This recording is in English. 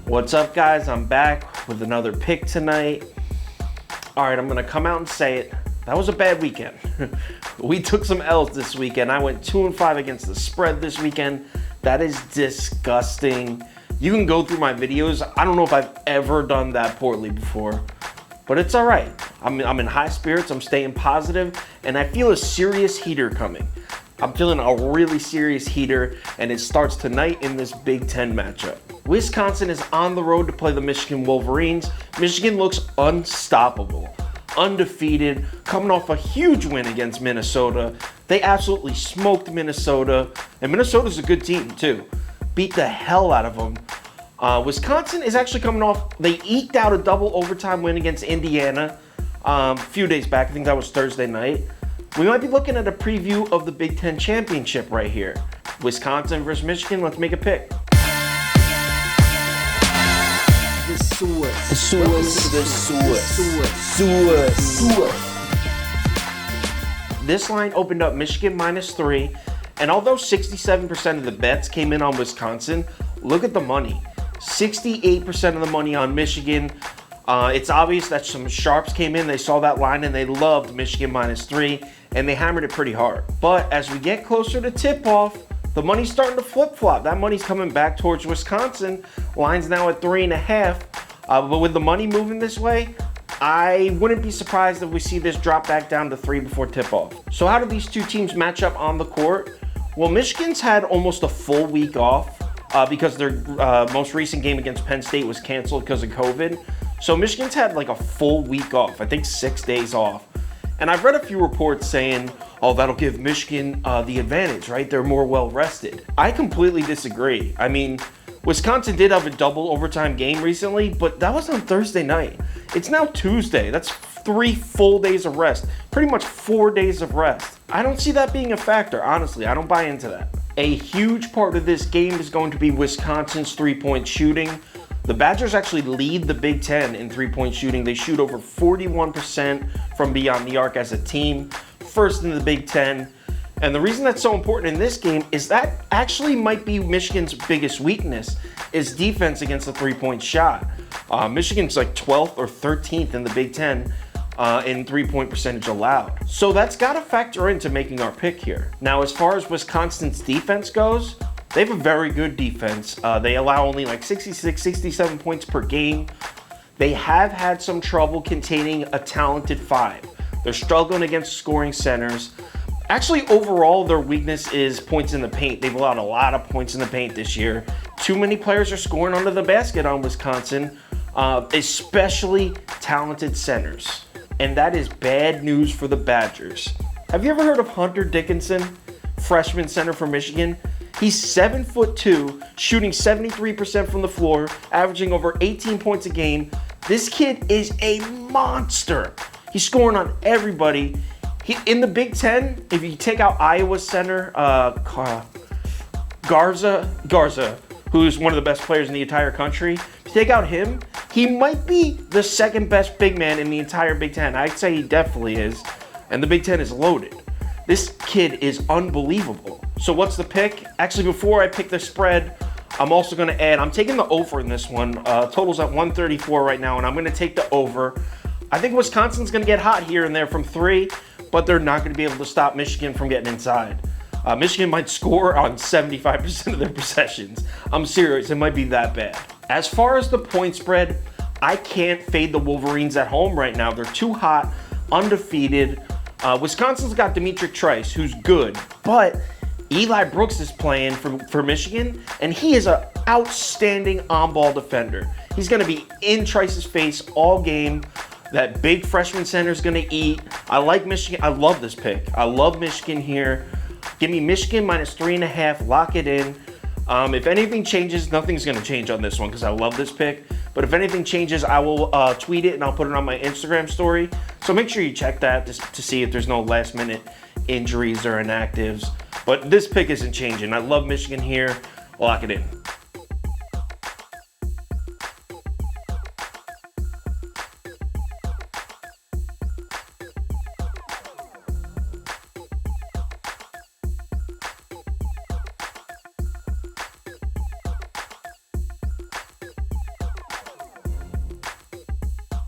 What's up, guys? I'm back with another pick tonight. All right, I'm gonna come out and say it. That was a bad weekend. We took some L's this weekend. I went 2-5 against the spread this weekend. That is disgusting. You can go through my videos. I don't know if I've ever done that poorly before, but it's all right. I'm in high spirits. I'm staying positive, and I feel a serious heater coming. I'm feeling a really serious heater, and it starts tonight in this Big Ten matchup. Wisconsin is on the road to play the Michigan Wolverines. Michigan looks unstoppable, undefeated, coming off a huge win against Minnesota. They absolutely smoked Minnesota, and Minnesota's a good team too. Beat the hell out of them. Wisconsin is actually coming off, they eked out a double overtime win against Indiana a few days back. I think that was Thursday night. We might be looking at a preview of the Big Ten championship right here. Wisconsin versus Michigan, let's make a pick. This line opened up Michigan -3, and although 67% of the bets came in on Wisconsin, look at the money. 68% of the money on Michigan. It's obvious that some sharps came in, they saw that line, and they loved Michigan -3, and they hammered it pretty hard. But as we get closer to tip-off, the money's starting to flip-flop. That money's coming back towards Wisconsin. Line's now at 3.5. But with the money moving this way, I wouldn't be surprised if we see this drop back down to 3 before tip-off. So how do these two teams match up on the court? Well, Michigan's had almost a full week off because their most recent game against Penn State was canceled because of COVID. So Michigan's had like a full week off, I think 6 days off. And I've read a few reports saying, oh, that'll give Michigan the advantage, right? They're more well-rested. I completely disagree. I mean, Wisconsin did have a double overtime game recently, but that was on Thursday night. It's now Tuesday. That's 3 full days of rest, pretty much 4 days of rest. I don't see that being a factor, honestly. I don't buy into that. A huge part of this game is going to be Wisconsin's three-point shooting. The Badgers actually lead the Big Ten in three-point shooting. They shoot over 41% from beyond the arc as a team, first in the Big Ten. And the reason that's so important in this game is that actually might be Michigan's biggest weakness, is defense against the three-point shot. Michigan's like 12th or 13th in the Big Ten in three-point percentage allowed. So that's got to factor into making our pick here. Now, as far as Wisconsin's defense goes, they have a very good defense. They allow only like 66, 67 points per game. They have had some trouble containing a talented 5. They're struggling against scoring centers. Actually, overall, their weakness is points in the paint. They've allowed a lot of points in the paint this year. Too many players are scoring under the basket on Wisconsin, especially talented centers. And that is bad news for the Badgers. Have you ever heard of Hunter Dickinson, freshman center for Michigan? He's 7'2", shooting 73% from the floor, averaging over 18 points a game. This kid is a monster. He's scoring on everybody. In the Big Ten, if you take out Iowa's center, Garza, who's one of the best players in the entire country, if you take out him, he might be the second best big man in the entire Big Ten. I'd say he definitely is, and the Big Ten is loaded. This kid is unbelievable. So what's the pick? Actually, before I pick the spread, I'm also going to add, I'm taking the over in this one. Total's at 134 right now, and I'm going to take the over. I think Wisconsin's going to get hot here and there from 3, but they're not going to be able to stop Michigan from getting inside. Michigan might score on 75% of their possessions. I'm serious, it might be that bad. As far as the point spread, I can't fade the Wolverines at home right now. They're too hot, undefeated. Wisconsin's got Demetric Trice, who's good, but Eli Brooks is playing for Michigan, and he is an outstanding on-ball defender. He's going to be in Trice's face all game. That big freshman center is going to eat. I like Michigan. I love this pick. I love Michigan here. Give me Michigan -3.5. Lock it in. If anything changes, nothing's going to change on this one because I love this pick. But if anything changes, I will tweet it and I'll put it on my Instagram story. So make sure you check that to see if there's no last-minute injuries or inactives. But this pick isn't changing. I love Michigan here. Lock it in.